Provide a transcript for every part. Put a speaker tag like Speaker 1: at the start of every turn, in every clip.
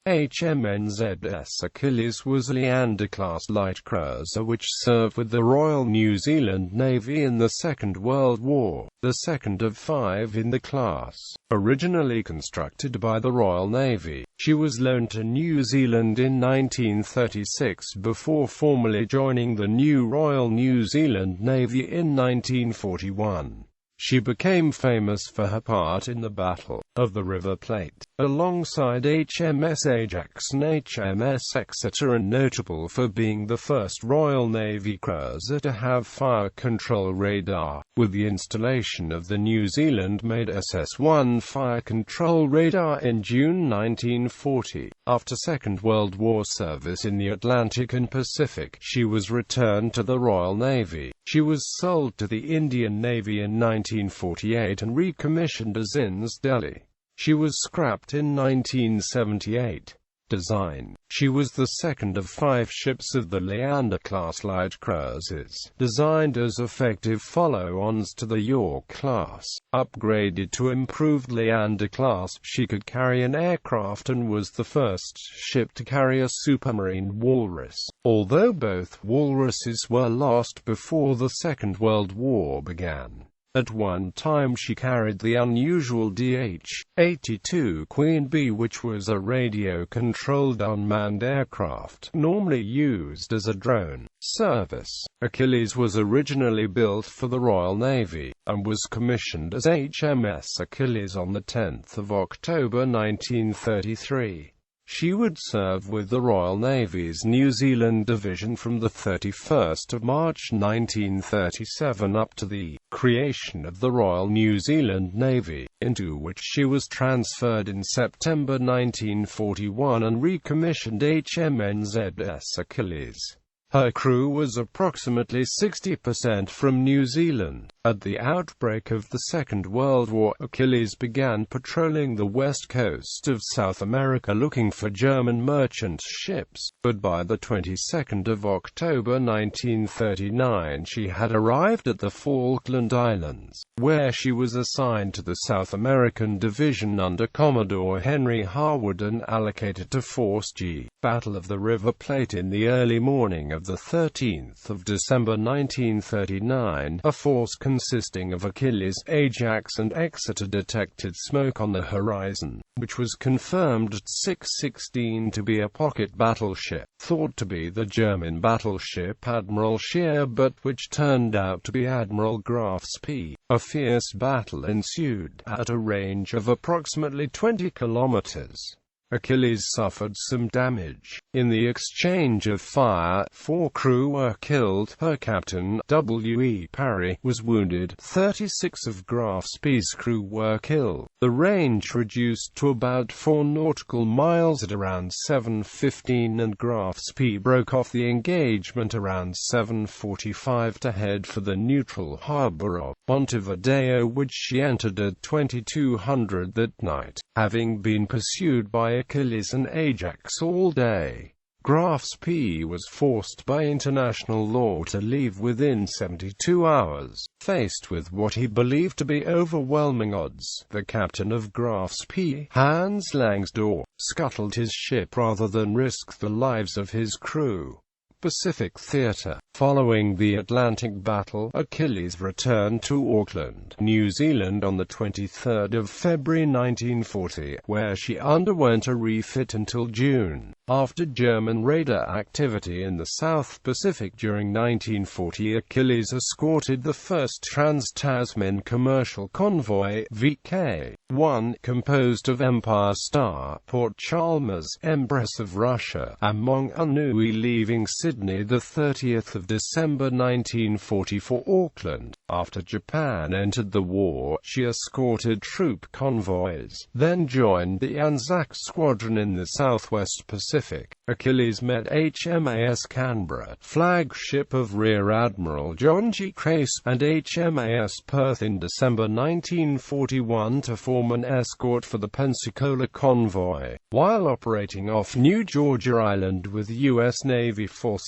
Speaker 1: HMNZS Achilles was a Leander-class light cruiser which served with the Royal New Zealand Navy in the Second World War, the second of 5 in the class. Originally constructed by the Royal Navy, she was loaned to New Zealand in 1936 before formally joining the new Royal New Zealand Navy in 1941. She became famous for her part in the Battle of the River Plate, alongside HMS Ajax and HMS Exeter, and notable for being the first Royal Navy cruiser to have fire control radar, with the installation of the New Zealand-made SS1 fire control radar in June 1940. After Second World War service in the Atlantic and Pacific, she was returned to the Royal Navy. She was sold to the Indian Navy in 1948 and recommissioned as INS Delhi. She was scrapped in 1978. Design. She was the second of 5 ships of the Leander-class light cruisers, designed as effective follow-ons to the York-class. Upgraded to improved Leander-class, she could carry an aircraft and was the first ship to carry a supermarine walrus, although both walruses were lost before the Second World War began. At one time she carried the unusual DH-82 Queen Bee, which was a radio-controlled unmanned aircraft, normally used as a drone service. Achilles was originally built for the Royal Navy, and was commissioned as HMS Achilles on 10 October 1933. She would serve with the Royal Navy's New Zealand Division from 31 March 1937 up to the creation of the Royal New Zealand Navy, into which she was transferred in September 1941 and recommissioned HMNZS Achilles. Her crew was approximately 60% from New Zealand. At the outbreak of the Second World War, Achilles began patrolling the west coast of South America looking for German merchant ships, but by the 22nd of October 1939 she had arrived at the Falkland Islands, where she was assigned to the South American Division under Commodore Henry Harwood and allocated to Force G. Battle of the River Plate. In the early morning of the 13th of December 1939, a force consisting of Achilles, Ajax and Exeter detected smoke on the horizon, which was confirmed at 6:16 to be a pocket battleship, thought to be the German battleship Admiral Scheer, but which turned out to be Admiral Graf's P. A fierce battle ensued, at a range of approximately 20 kilometers. Achilles suffered some damage. In the exchange of fire, 4 crew were killed. Her captain, W.E. Parry, was wounded. 36 of Graf's P's crew were killed. The range reduced to about 4 nautical miles at around 7:15, and Graf's P broke off the engagement around 7:45 to head for the neutral harbor of Montevideo, which she entered at 2200 that night, having been pursued by Achilles and Ajax all day. Graf's P was forced by international law to leave within 72 hours. Faced with what he believed to be overwhelming odds, the captain of Graf's P, Hans Langsdorff, scuttled his ship rather than risk the lives of his crew. Pacific Theatre. Following the Atlantic Battle, Achilles returned to Auckland, New Zealand on 23 February 1940, where she underwent a refit until June. After German radar activity in the South Pacific during 1940, Achilles escorted the first Trans-Tasman commercial convoy, VK-1, composed of Empire Star, Port Chalmers, Empress of Russia, and Maunganui, leaving Sydney 30 December 1940 for Auckland. After Japan entered the war, she escorted troop convoys, then joined the Anzac Squadron in the Southwest Pacific. Achilles met HMAS Canberra, flagship of Rear Admiral John G. Crace, and HMAS Perth in December 1941 to form an escort for the Pensacola convoy, while operating off New Georgia Island with U.S. Navy forces.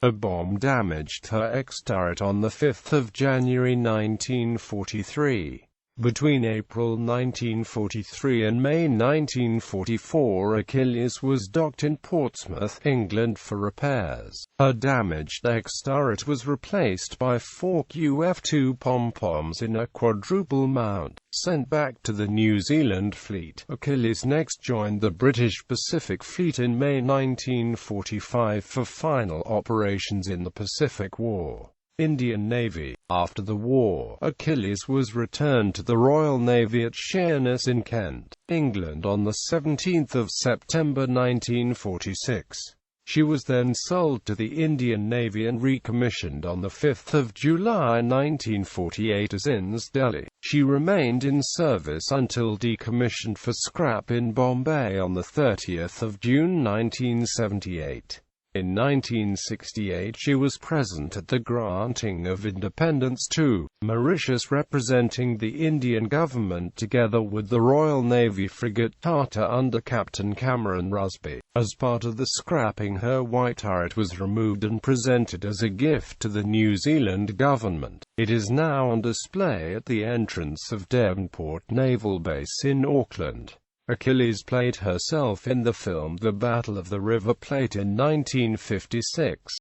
Speaker 1: A bomb damaged her X turret on 5 January 1943. Between April 1943 and May 1944, Achilles was docked in Portsmouth, England for repairs. Her damaged X-turret was replaced by 4 QF-2 pom-poms in a quadruple mount. Sent back to the New Zealand fleet, Achilles next joined the British Pacific Fleet in May 1945 for final operations in the Pacific War. Indian Navy. After the war, Achilles was returned to the Royal Navy at Sheerness in Kent, England on 17 September 1946. She was then sold to the Indian Navy and recommissioned on 5 July 1948 as INS Delhi. She remained in service until decommissioned for scrap in Bombay on 30 June 1978. In 1968 she was present at the granting of independence to Mauritius, representing the Indian government together with the Royal Navy frigate Tata under Captain Cameron Rusby. As part of the scrapping, her white turret was removed and presented as a gift to the New Zealand government. It is now on display at the entrance of Devonport Naval Base in Auckland. Achilles played herself in the film The Battle of the River Plate in 1956.